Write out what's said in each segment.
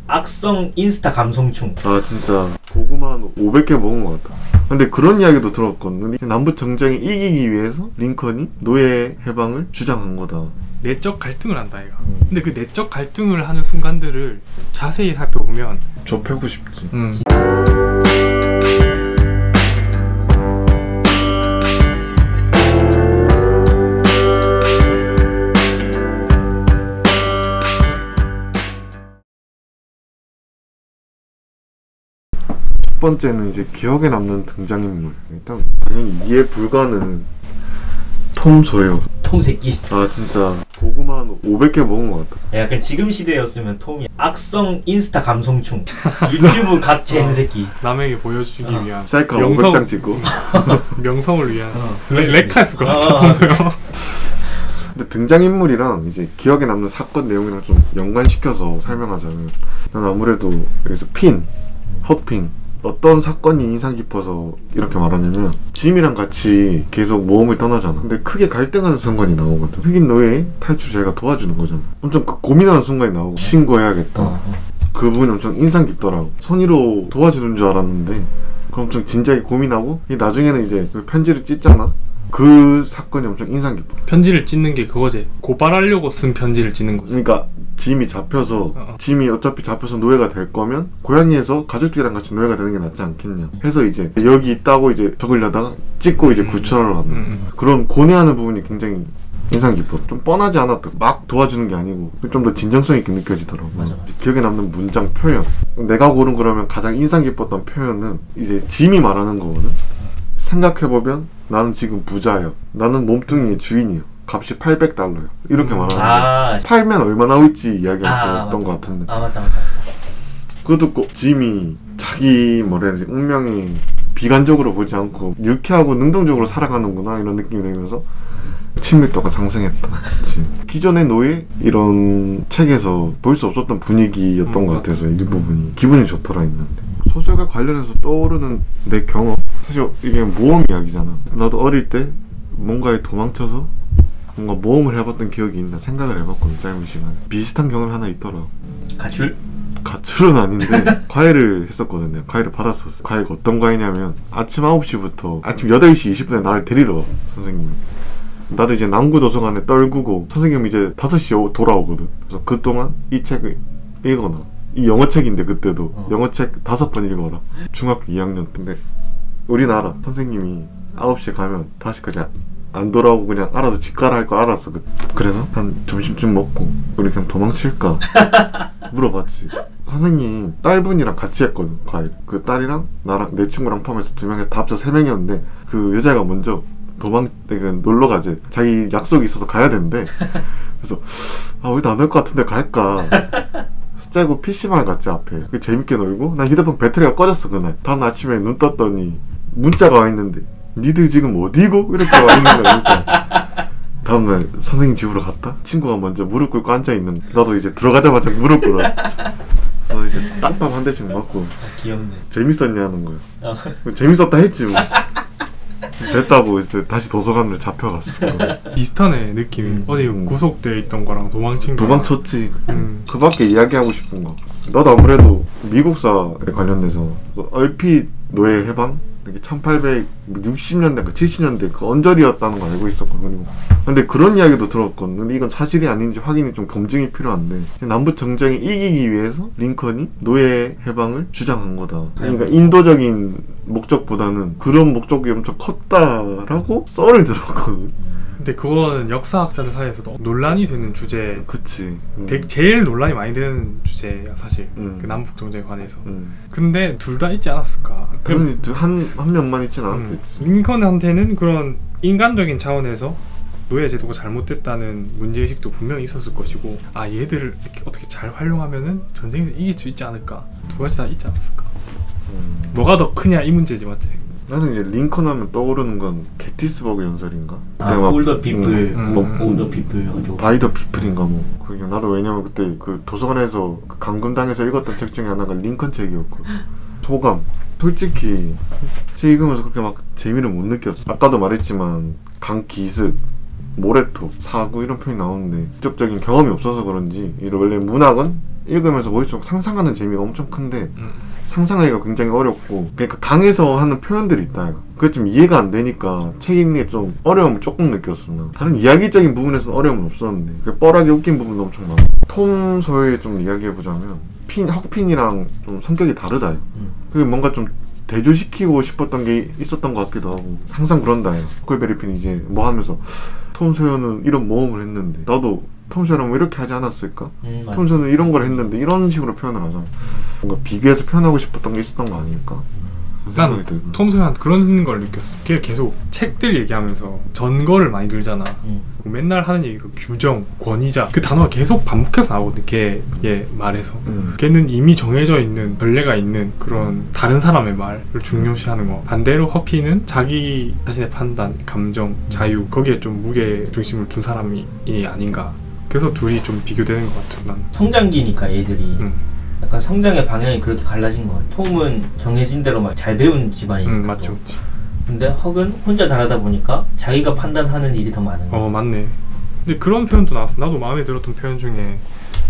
악성 인스타 감성충. 아 진짜 고구마 한 500개 먹은 것 같다. 근데 그런 이야기도 들었거든. 남북 정쟁에 이기기 위해서 링컨이 노예 해방을 주장한 거다. 내적 갈등을 한다 얘가. 근데 그 내적 갈등을 하는 순간들을 자세히 살펴보면 좁히고 싶지. 첫 번째는 이제 기억에 남는 등장인물. 일단 당연히 이해 불가는 톰 소요. 톰 새끼. 아 진짜 고구마 한 500개 먹은 것 같다. 약간 지금 시대였으면 톰이 악성 인스타 감성충. 유튜브 각 재는 새끼. 남에게 보여주기 위한 셀카 500장 찍고 명성을 위한 렉할 것 같아 톰소요. 근데 등장인물이랑 이제 기억에 남는 사건 내용이랑 좀 연관시켜서 설명하자면 난 아무래도 여기서 헛핀 어떤 사건이 인상 깊어서 이렇게 말하냐면 짐이랑 같이 계속 모험을 떠나잖아. 근데 크게 갈등하는 순간이 나오거든. 흑인 노예 탈출 자기가 도와주는 거잖아. 엄청 고민하는 순간이 나오고 신고해야겠다. 그 부분이 엄청 인상 깊더라고. 선의로 도와주는 줄 알았는데 그 엄청 진지하게 고민하고 나중에는 이제 편지를 찢잖아. 그 사건이 엄청 인상 깊어. 편지를 찢는 게 그거지. 고발하려고 쓴 편지를 찢는 거지. 그러니까 짐이 잡혀서 짐이 어차피 잡혀서 노예가 될 거면 고향에서 가족들이랑 같이 노예가 되는 게 낫지 않겠냐 해서 이제 여기 있다고 이제 적으려다가 찍고 이제 구출하러 가는 그런 고뇌하는 부분이 굉장히 인상 깊어. 좀 뻔하지 않았다. 막 도와주는 게 아니고 좀 더 진정성 있게 느껴지더라고. 맞아. 기억에 남는 문장 표현. 내가 고른 그러면 가장 인상 깊었던 표현은 이제 짐이 말하는 거거든. 생각해보면 나는 지금 부자야. 나는 몸뚱이의 주인이야. 값이 $800야. 이렇게 말하는 거야. 팔면 얼마 나올지 이야기했던 것 같은데. 맞다. 그거 듣고 짐이 자기 뭐라 해야 되지 운명이 비관적으로 보지 않고 유쾌하고 능동적으로 살아가는구나 이런 느낌이 들면서 친밀도가 상승했다. 기존의 노예 이런 책에서 볼 수 없었던 분위기였던 것 같아서 이 부분이 기분이 좋더라 했는데 소설과 관련해서 떠오르는 내 경험. 사실 이게 모험 이야기잖아. 나도 어릴 때 뭔가에 도망쳐서 뭔가 모험을 해봤던 기억이 있나 생각을 해봤거든. 짧은 시간에 비슷한 경험이 하나 있더라. 가출은 아닌데 과외를 했었거든요. 과외를 받았었어. 과외가 어떤 과외냐면 아침 9시부터 아침 8시 20분에 나를 데리러 와 선생님이. 나를 이제 남구도서관에 떨구고 선생님이 이제 5시에 돌아오거든. 그래서 그동안 이 책을 읽어놔. 이 영어책인데 그때도 영어책 5번 읽어라. 중학교 2학년 때인데 우리나라 선생님이 9시에 가면 5시까지 안 돌아오고 그냥 알아서 집 가라 할 거 알았어. 그래서 한 점심쯤 먹고 우리 그냥 도망칠까 물어봤지. 선생님 딸분이랑 같이 했거든 과외. 그 딸이랑 나랑 내 친구랑 포함해서 2명에서 다 합쳐 3명이었는데 그 여자가 먼저 놀러 가지. 자기 약속이 있어서 가야 되는데 그래서 우리도 안 올 것 같은데 갈까. 째고 PC방 갔지 앞에. 재밌게 놀고 난 휴대폰 배터리가 꺼졌어 그날. 다음 아침에 눈 떴더니 문자가 와 있는데 니들 지금 어디고? 이렇게 와 있는 거야 문자. 다음날 선생님 집으로 갔다? 친구가 먼저 무릎 꿇고 앉아있는데 나도 이제 들어가자마자 무릎 꿇어. 그래서 이제 땀밥 한 대씩 맞고 귀엽네. 재밌었냐는 거야. 재밌었다 했지 뭐. 됐다고 이제 다시 도서관을 잡혀갔어. 비슷하네 느낌이. 어디 구속돼 있던 거랑 도망친 거. 도망쳤지. 그 밖에 이야기하고 싶은 거. 나도 아무래도 미국사에 관련돼서 얼핏 노예 해방? 1860년대, 70년대 그 언저리였다는 거 알고 있었거든요. 근데 그런 이야기도 들었거든. 근데 이건 사실이 아닌지 확인이 좀 검증이 필요한데 남북 정쟁에 이기기 위해서 링컨이 노예 해방을 주장한 거다. 그러니까 인도적인 목적보다는 그런 목적이 엄청 컸다라고 썰을 들었거든. 근데 그거는 역사학자들 사이에서도 논란이 되는 주제. 그치. 제일 논란이 많이 되는 주제야 사실. 그 남북 정쟁에 관해서. 근데 둘 다 있지 않았을까? 당연히 한 명만 있진 않았겠지. 링컨한테는 그런 인간적인 차원에서 노예 제도가 잘못됐다는 문제의식도 분명히 있었을 것이고, 얘들을 이렇게 어떻게 잘 활용하면은 전쟁에서 이길 수 있지 않을까? 두 가지 다 있지 않았을까? 뭐가 더 크냐 이 문제지 맞지? 나는 이제 링컨 하면 떠오르는 건 게티스버그 연설인가? 올더 피플, 올더 피플, 바이 더 피플인가 뭐. 그게 나도 왜냐면 그때 그 도서관에서 그 감금당해서 읽었던 책 중에 하나가 링컨 책이었고. 소감. 솔직히 책 읽으면서 그렇게 막 재미를 못 느꼈어. 아까도 말했지만 강기습, 모래톱, 사구 이런 표현이 나오는데 직접적인 경험이 없어서 그런지 원래 문학은 읽으면서 머릿속 상상하는 재미가 엄청 큰데 상상하기가 굉장히 어렵고 그러니까 강에서 하는 표현들이 있다 이거. 그게 좀 이해가 안 되니까 책 읽는 게 좀 어려움을 조금 느꼈어. 나 다른 이야기적인 부분에서는 어려움은 없었는데 그 뻘하게 웃긴 부분도 엄청 많아. 톰 소여의 좀 이야기해보자면 헉핀이랑 좀 성격이 다르다. 그게 뭔가 좀 대조시키고 싶었던 게 있었던 것 같기도 하고 항상 그런다. 허클베리 핀이 이제 뭐 하면서 톰 소여는 이런 모험을 했는데 나도 톰 소여는 뭐 이렇게 하지 않았을까? 톰 소여는 이런 걸 했는데 이런 식으로 표현을 하잖아. 뭔가 비교해서 표현하고 싶었던 게 있었던 거 아닐까? 난 톰 소여한테 그런 걸 느꼈어. 걔 계속 책들 얘기하면서 전거를 많이 들잖아. 맨날 하는 얘기가 규정, 권위자 그 단어가 계속 반복해서 나오거든. 걔 말에서 걔는 이미 정해져 있는 전례가 있는 그런 다른 사람의 말을 중요시하는 거. 반대로 허피는 자기 자신의 판단, 감정, 자유 거기에 좀 무게 중심을 둔 사람이 아닌가. 그래서 둘이 좀 비교되는 것 같아. 난 성장기니까 얘들이 약간 성장의 방향이 그렇게 갈라진 것 같아. 톰은 정해진 대로 막 잘 배운 집안이니까. 맞죠. 근데 헉은 혼자 잘하다 보니까 자기가 판단하는 일이 더 많은 거야. 맞네. 근데 그런 표현도 나왔어. 나도 마음에 들었던 표현 중에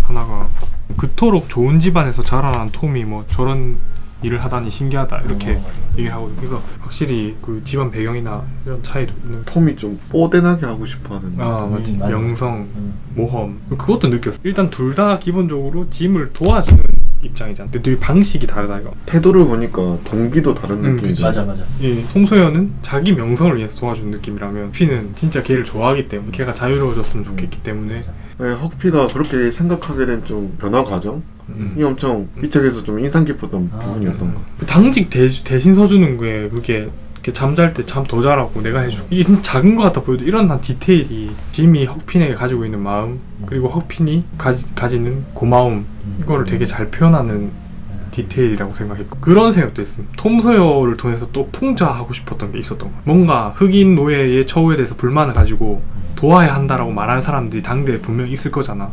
하나가 그토록 좋은 집안에서 자라난 톰이 뭐 저런 일을 하다니 신기하다 이렇게 얘기하거든. 그래서 확실히 그 집안 배경이나 이런 차이도 있는. 톰이 좀 뽀대나게 하고 싶어하는. 맞지. 맞아. 명성, 모험 그것도 느꼈어. 일단 둘 다 기본적으로 짐을 도와주는 입장이잖아. 근데 둘이 방식이 다르다 이거. 태도를 보니까 동기도 다른 느낌이잖아. 맞아. 송소연은 자기 명성을 위해서 도와주는 느낌이라면 피는 진짜 걔를 좋아하기 때문에 걔가 자유로워졌으면 좋겠기 때문에. 네, 헉피가 그렇게 생각하게 된 좀 변화 과정 이 엄청 이 책에서 좀 인상 깊었던 부분이었던 거. 그 당직 대신 서주는 게 그게 잠잘 때 잠 더 자라고 내가 해주고 이게 진짜 작은 것 같아 보여도 이런 한 디테일이 짐이 헉핀에게 가지고 있는 마음 그리고 헉핀이 가지는 고마움 이거를 되게 잘 표현하는 디테일이라고 생각했고 그런 생각도 했음. 톰 소여를 통해서 또 풍자하고 싶었던 게 있었던 거야. 뭔가 흑인 노예의 처우에 대해서 불만을 가지고 도와야 한다라고 말하는 사람들이 당대에 분명히 있을 거잖아.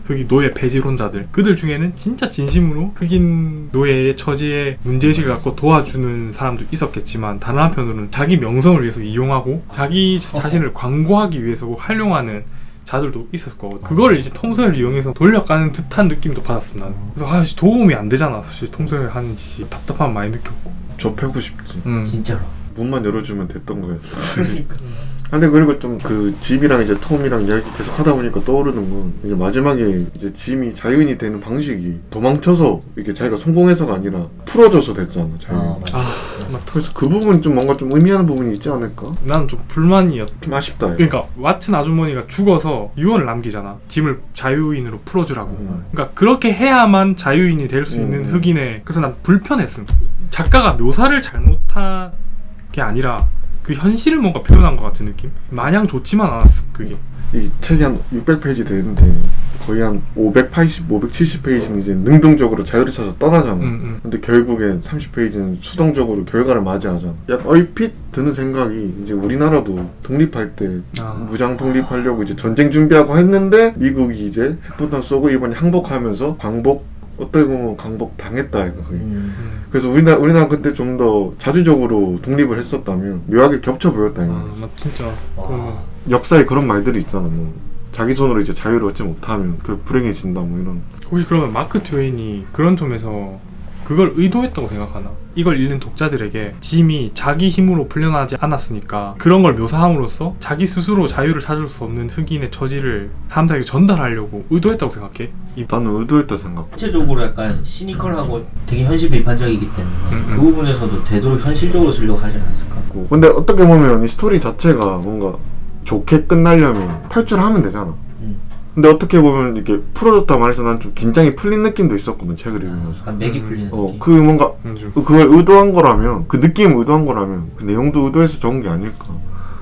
흑인 노예 폐지론자들. 그들 중에는 진짜 진심으로 흑인 노예의 처지에 문제의식을 갖고 도와주는 사람도 있었겠지만 다른 한편으로는 자기 명성을 위해서 이용하고 자기 자신을 광고하기 위해서 활용하는 자들도 있었을 거거든. 그거를 이제 톰 소여를 이용해서 돌려가는 듯한 느낌도 받았어 나는. 그래서 도움이 안 되잖아 사실 톰 소여 하는 짓이. 답답함 많이 느꼈고. 접하고 싶지. 진짜로. 문만 열어주면 됐던 거야. 근데 그리고 좀 그 짐이랑 이제 톰이랑 이야기 계속 하다 보니까 떠오르는 건 이제 마지막에 이제 짐이 자유인이 되는 방식이 도망쳐서 이게 자기가 성공해서가 아니라 풀어줘서 됐잖아. 자유인. 그래서 그 부분이 좀 뭔가 좀 의미하는 부분이 있지 않을까? 난 좀 불만이었어. 좀 아쉽다. 그러니까 왓슨 아주머니가 죽어서 유언을 남기잖아. 짐을 자유인으로 풀어주라고. 그러니까 그렇게 해야만 자유인이 될 수 있는 흑인의. 그래서 난 불편했음. 작가가 묘사를 잘못한 게 아니라 그 현실을 뭔가 표현한 것 같은 느낌? 마냥 좋지만 않았어 그게. 이 책이 한 600페이지 되는데 거의 한 580, 570페이지는 이제 능동적으로 자유를 찾아 떠나잖아. 근데 결국엔 30페이지는 수동적으로 결과를 맞이하잖아. 약간 얼핏 드는 생각이 이제 우리나라도 독립할 때 무장 독립하려고 이제 전쟁 준비하고 했는데 미국이 이제 핵폭탄 쏘고 일본이 항복하면서 어떻게 보면 광복 당했다 이거. 그래서 우리나라 그때 좀 더 자주적으로 독립을 했었다면 묘하게 겹쳐 보였다 이거. 진짜. 역사에 그런 말들이 있잖아. 뭐 자기 손으로 이제 자유를 얻지 못하면 그 불행해진다 뭐 이런. 혹시 그러면 마크 트웨인이 그런 점에서 그걸 의도했다고 생각하나? 이걸 읽는 독자들에게 짐이 자기 힘으로 풀려나지 않았으니까 그런 걸 묘사함으로써 자기 스스로 자유를 찾을 수 없는 흑인의 처지를 사람들에게 전달하려고 의도했다고 생각해? 나는 의도했다 생각. 전체적으로 약간 시니컬하고 되게 현실 비판적이기 때문에 그 부분에서도 되도록 현실적으로 쓰려고 하지 않았을까? 근데 어떻게 보면 이 스토리 자체가 뭔가 좋게 끝나려면 탈출하면 되잖아. 근데 어떻게 보면 이렇게 풀어줬다 말해서 난 좀 긴장이 풀린 느낌도 있었거든 책을 읽으면서. 약간 맥이 풀리는 느낌. 그 뭔가 그걸 의도한 거라면 그 느낌을 의도한 거라면 그 내용도 의도해서 적은 게 아닐까.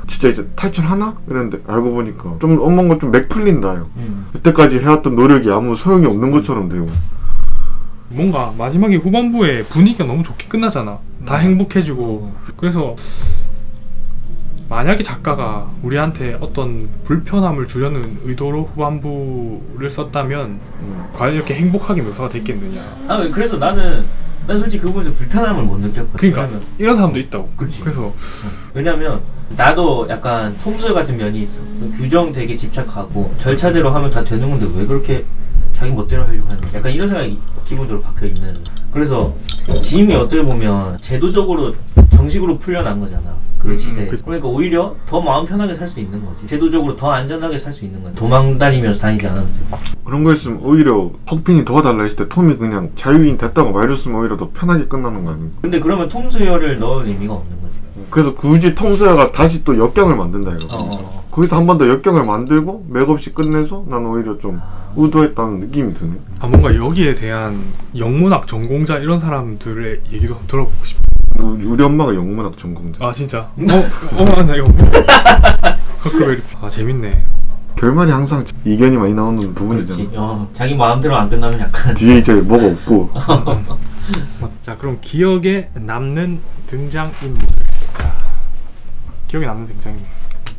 진짜 이제 탈출하나? 이랬는데 알고 보니까 좀 뭔가 좀 맥 풀린다요. 그때까지 해왔던 노력이 아무 소용이 없는 것처럼 되고. 뭔가 마지막에 후반부에 분위기가 너무 좋게 끝나잖아. 다 행복해지고. 그래서 만약에 작가가 우리한테 어떤 불편함을 주려는 의도로 후반부를 썼다면 과연 이렇게 행복하게 묘사가 됐겠느냐. 그래서 난 솔직히 그 부분에서 불편함을 못 느꼈거든. 그러니까 이런 사람도 있다고. 그렇지. 그래서 왜냐면 나도 약간 톰 소여 같은 면이 있어. 규정 되게 집착하고 절차대로 하면 다 되는 건데 왜 그렇게 자기 멋대로 하려고 하는 약간 이런 생각이 기본적으로 박혀있는. 그래서 짐이 어떻게 보면 제도적으로 정식으로 풀려난 거잖아 그 시대에. 그러니까 오히려 더 마음 편하게 살 수 있는 거지. 제도적으로 더 안전하게 살 수 있는 거지. 도망 다니면서 다니지 않아도 돼. 그런 거였으면 오히려 헉빈이 도와달라 했을 때 톰이 그냥 자유인 됐다고 말해줬으면 오히려 더 편하게 끝나는 거 아닌가. 근데 그러면 톰 소여를 넣을 의미가 없는 거지. 그래서 굳이 톰 소여가 다시 또 역경을 만든다 이거. 거기서 한 번 더 역경을 만들고 맥없이 끝내서 난 오히려 좀 의도했다는 느낌이 드네. 뭔가 여기에 대한 영문학 전공자 이런 사람들의 얘기도 한번 들어보고 싶어. 우리 엄마가 영문학 전공자. 아 진짜? 나 이거 재밌네. 결말이 항상 이견이 많이 나오는 부분이잖아. 자기 마음대로 안 끝나면 약간 뒤에 이제 뭐가 없고. 자, 그럼 기억에 남는 등장인물. 자, 기억에 남는 등장인물.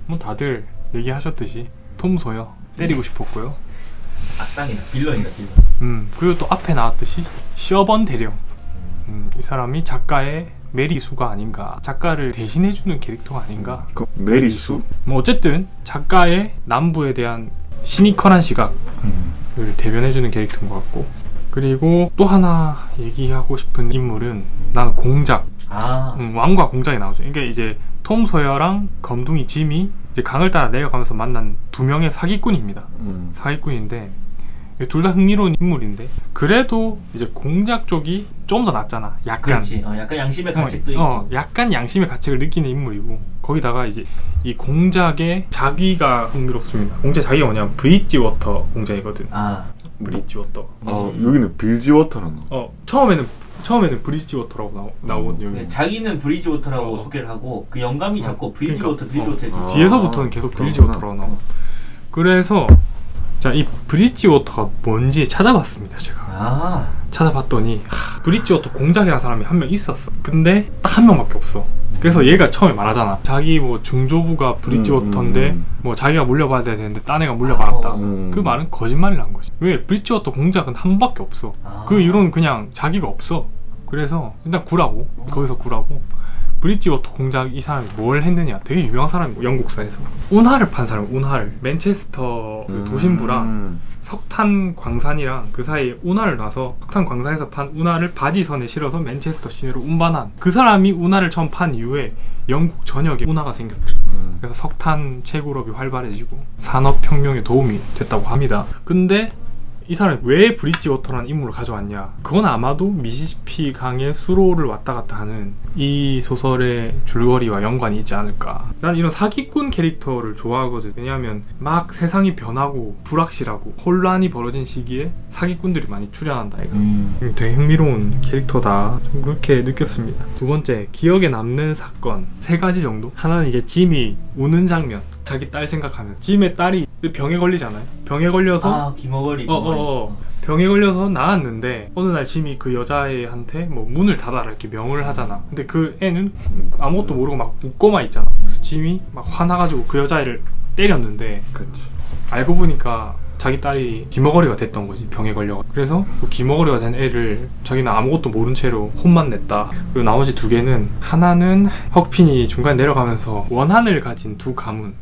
뭐 다들 얘기하셨듯이 톰 소여 때리고 싶었고요. 악당이다. 빌런이다 빌런. 그리고 또 앞에 나왔듯이 셔번 대령. 이 사람이 작가의 메리수가 아닌가, 작가를 대신해주는 캐릭터가 아닌가. 메리수? 뭐 어쨌든 작가의 남부에 대한 시니컬한 시각을 대변해주는 캐릭터인 것 같고, 그리고 또 하나 얘기하고 싶은 인물은 나는 공작. 왕과 공작이 나오죠. 그러니까 이제 톰 소여랑 검둥이 짐이 이제 강을 따라 내려가면서 만난 두 명의 사기꾼입니다. 사기꾼인데 둘 다 흥미로운 인물인데 그래도 이제 공작 쪽이 좀 더 낫잖아. 약간. 그렇지. 약간 양심의 가책도 있고. 약간 양심의 가책을 느끼는 인물이고, 거기다가 이제 이 공작의 자기가 흥미롭습니다. 공작 자기가 뭐냐면 브리지워터 공작이거든. 브리지워터. 여기는 빌지워터라나. 처음에는 브리지워터라고 나오거든요. 자기는 브리지워터라고 소개를 하고 그 영감이 자꾸 브리지워터. 뒤에서부터는 계속 브리지워터라고 나와. 그래서 자, 이 브리지워터가 뭔지 찾아봤습니다. 제가 찾아봤더니 브리지워터 공작이라는 사람이 한 명 있었어. 근데 딱 한 명밖에 없어. 그래서 얘가 처음에 말하잖아. 자기 뭐 중조부가 브리지워터인데 뭐 자기가 물려받아야 되는데 딴 애가 물려받았다. 그 말은 거짓말이라는 거지. 왜? 브리지워터 공작은 한 밖에 없어. 그 이론은 그냥 자기가 없어. 그래서 일단 구라고. 거기서 구라고. 브리지워터 공작 이 사람이 뭘 했느냐. 되게 유명한 사람이고, 영국사에서 운하를 판 사람. 운하를 맨체스터 도심부랑 석탄 광산이랑 그 사이에 운하를 놔서 석탄 광산에서 판 운하를 바지선에 실어서 맨체스터 시내로 운반한 그 사람이 운하를 처음 판 이후에 영국 전역에 운하가 생겼죠. 그래서 석탄 채굴업이 활발해지고 산업혁명에 도움이 됐다고 합니다. 근데 이 사람이 왜 브리지워터라는 인물을 가져왔냐? 그건 아마도 미시시피 강의 수로를 왔다 갔다 하는 이 소설의 줄거리와 연관이 있지 않을까. 난 이런 사기꾼 캐릭터를 좋아하거든. 왜냐하면 막 세상이 변하고 불확실하고 혼란이 벌어진 시기에 사기꾼들이 많이 출연한다 이거. 되게 흥미로운 캐릭터다. 좀 그렇게 느꼈습니다. 두 번째, 기억에 남는 사건 3가지 정도. 하나는 이제 짐이 우는 장면. 자기 딸 생각하면서. 짐의 딸이 병에 걸리잖아요. 병에 걸려서 기머거리. 병에 걸려서 나았는데 어느 날 짐이 그 여자애한테 뭐 문을 닫아라 이렇게 명을 하잖아. 근데 그 애는 아무것도 모르고 막 웃고만 있잖아. 그래서 짐이 막 화나가지고 그 여자애를 때렸는데 알고 보니까 자기 딸이 기머거리가 됐던 거지. 병에 걸려. 그래서 그 기머거리가 된 애를 자기는 아무것도 모른 채로 혼만 냈다. 그리고 나머지 2개는, 하나는 헉핀이 중간에 내려가면서 원한을 가진 2 가문,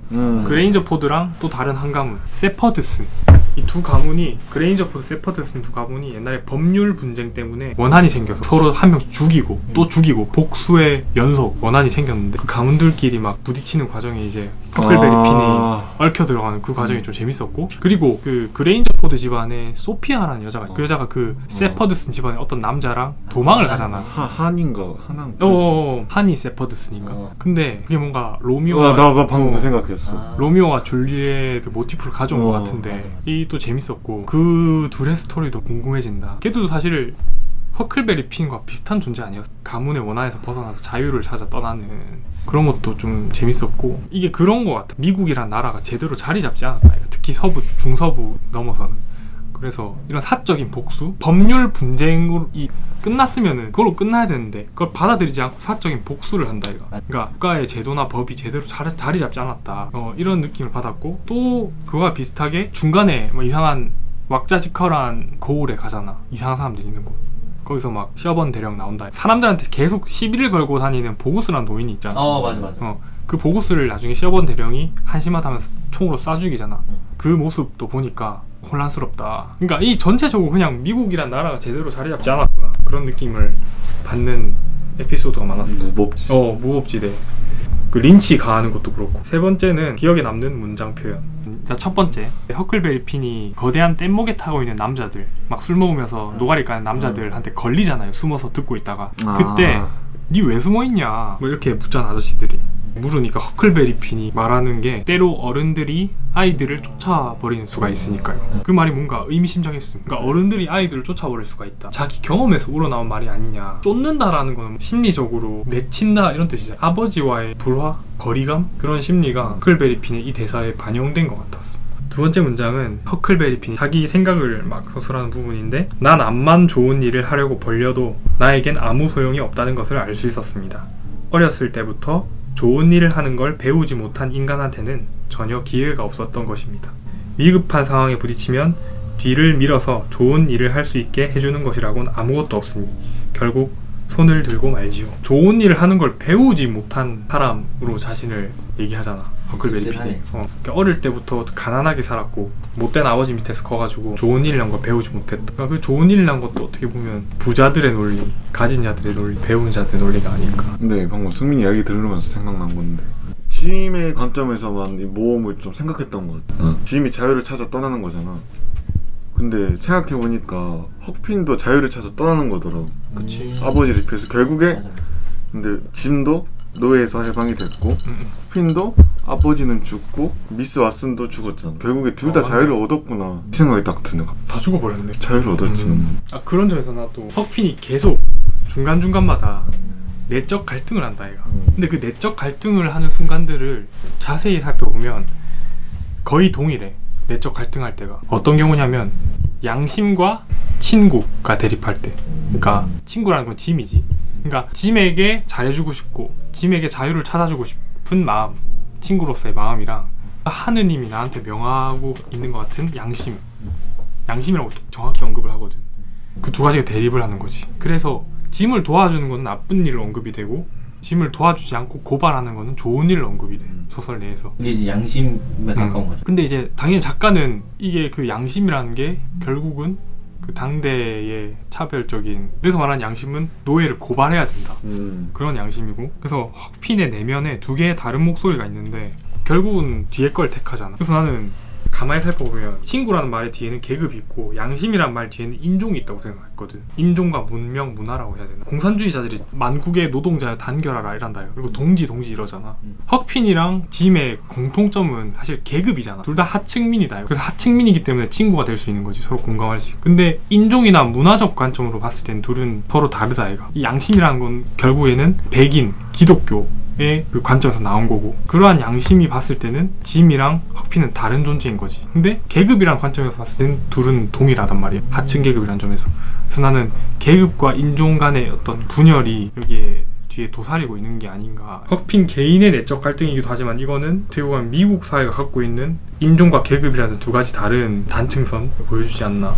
그레인저포드랑 또 다른 한 가문, 세퍼드슨. 이 2 가문이, 그레인저포드, 세퍼드슨 2 가문이 옛날에 법률 분쟁 때문에 원한이 생겨서 서로 한 명씩 죽이고 또 죽이고 복수의 연속 원한이 생겼는데, 그 가문들끼리 막 부딪히는 과정이 이제 허클베리 핀이 얽혀 들어가는 그 과정이 좀 재밌었고, 그리고 그 그레인저포드 집안에 소피아라는 여자가, 그 여자가 그 세퍼드슨 집안의 어떤 남자랑 도망을 가잖아. 한인가? 한이 세퍼드슨인가? 근데 그게 뭔가 로미오가, 나 방금 그 생각했어. 로미오와 줄리엣 그 모티프를 가져온 것 같은데 이 또 재밌었고, 그 둘의 스토리도 궁금해진다. 걔들도 사실 허클베리 핀과 비슷한 존재 아니었어? 가문의 원한에서 벗어나서 자유를 찾아 떠나는 그런 것도 좀 재밌었고, 이게 그런 것 같아. 미국이란 나라가 제대로 자리 잡지 않았다. 특히 서부, 중서부 넘어서는. 그래서 이런 사적인 복수? 법률 분쟁으로 끝났으면은 그걸로 끝나야 되는데 그걸 받아들이지 않고 사적인 복수를 한다 이거. 그러니까 국가의 제도나 법이 제대로 자리 잡지 않았다. 이런 느낌을 받았고, 또 그거와 비슷하게 중간에 뭐 이상한 왁자지컬한 거울에 가잖아. 이상한 사람들이 있는 곳. 거기서 막 셔번 대령 나온다. 사람들한테 계속 시비를 걸고 다니는 보구스라는 노인이 있잖아. 맞아. 그 보구스를 나중에 셔번 대령이 한심하다면서 총으로 쏴 죽이잖아. 그 모습도 보니까 혼란스럽다. 그러니까 이 전체적으로 그냥 미국이란 나라가 제대로 자리 잡지 않았구나 그런 느낌을 받는 에피소드가 많았어. 무법지. 무법지대. 그 린치 가하는 것도 그렇고. 세 번째는 기억에 남는 문장 표현. 첫 번째, 허클베리 핀이 거대한 뗏목에 타고 있는 남자들, 막 술 먹으면서 노가리 까는 남자들한테 걸리잖아요. 숨어서 듣고 있다가. 그때 니 왜 숨어있냐 뭐 이렇게 묻잖아 아저씨들이. 물으니까 허클베리 핀이 말하는 게 때로 어른들이 아이들을 쫓아버리는 수가 있으니까요. 그 말이 뭔가 의미심장했음. 그러니까 어른들이 아이들을 쫓아버릴 수가 있다. 자기 경험에서 우러나온 말이 아니냐. 쫓는다라는 거는 심리적으로 내친다 이런 뜻이잖아요. 아버지와의 불화, 거리감 그런 심리가 허클베리 핀의 이 대사에 반영된 것 같았어. 두 번째 문장은 허클베리 핀이 자기 생각을 막 서술하는 부분인데, 난 암만 좋은 일을 하려고 벌려도 나에겐 아무 소용이 없다는 것을 알 수 있었습니다. 어렸을 때부터 좋은 일을 하는 걸 배우지 못한 인간한테는 전혀 기회가 없었던 것입니다. 위급한 상황에 부딪히면 뒤를 밀어서 좋은 일을 할 수 있게 해주는 것이라고는 아무것도 없으니 결국 손을 들고 말지요. 좋은 일을 하는 걸 배우지 못한 사람으로 자신을 얘기하잖아. 허클베리 핀이. 그러니까 어릴 때부터 가난하게 살았고 못된 아버지 밑에서 커가지고 좋은 일이란 걸 배우지 못했다. 그러니까 그 좋은 일이란 것도 어떻게 보면 부자들의 논리, 가진 자들의 논리, 배운 자들의 논리가 아닐까. 근데 방금 승민이 이야기 들으면서 생각난 건데, 짐의 관점에서만 이 모험을 좀 생각했던 것 같아. 짐이 자유를 찾아 떠나는 거잖아. 근데 생각해보니까 헉핀도 자유를 찾아 떠나는 거더라고. 그치. 아버지를 피해서 결국에. 맞아. 근데 짐도 노예에서 해방이 됐고 핀도 아버지는 죽고 미스 왓슨도 죽었잖아. 결국에 둘 다 자유를 얻었구나 생각이 딱 드네. 다 죽어버렸네. 자유를 얻었지. 그런 점에서 나도 헉핀이 계속 중간중간마다 내적 갈등을 한다 얘가. 근데 그 내적 갈등을 하는 순간들을 자세히 살펴보면 거의 동일해. 내적 갈등할 때가 어떤 경우냐면 양심과 친구가 대립할 때. 그러니까 친구라는 건 짐이지. 그러니까 짐에게 잘해주고 싶고 짐에게 자유를 찾아주고 싶은 마음, 친구로서의 마음이랑 하느님이 나한테 명하고 있는 것 같은 양심이라고 정확히 언급을 하거든. 그 두 가지가 대립을 하는 거지. 그래서 짐을 도와주는 건 나쁜 일을 언급이 되고 짐을 도와주지 않고 고발하는 거는 좋은 일을 언급이 돼. 소설 내에서. 이게 이제 양심에 가까운 거죠. 근데 이제 당연히 작가는 이게 그 양심이라는 게 결국은 그 당대의 차별적인, 그래서 말하는 양심은 노예를 고발해야 된다. 그런 양심이고, 그래서 헉핀의 내면에 두 개의 다른 목소리가 있는데 결국은 뒤에 걸 택하잖아. 그래서 나는 가만히 살펴보면 친구라는 말의 뒤에는 계급이 있고 양심이라는 말 뒤에는 인종이 있다고 생각했거든. 인종과 문명, 문화라고 해야 되나. 공산주의자들이 만국의 노동자여 단결하라 이란다요. 그리고 동지 이러잖아. 헉핀이랑 짐의 공통점은 사실 계급이잖아. 둘 다 하층민이다. 그래서 하층민이기 때문에 친구가 될 수 있는 거지. 서로 공감할 수 있고. 근데 인종이나 문화적 관점으로 봤을 땐 둘은 서로 다르다 얘가. 이 양심이라는 건 결국에는 백인, 기독교 그 관점에서 나온 거고, 그러한 양심이 봤을 때는 짐이랑 헉핀은 다른 존재인 거지. 근데 계급이라는 관점에서 봤을 때는 둘은 동일하단 말이야. 하층 계급이라는 점에서. 그래서 나는 계급과 인종 간의 어떤 분열이 여기에 뒤에 도사리고 있는 게 아닌가. 헉핀 개인의 내적 갈등이기도 하지만 이거는 어떻게 보면 미국 사회가 갖고 있는 인종과 계급이라는 두 가지 다른 단층선 보여주지 않나.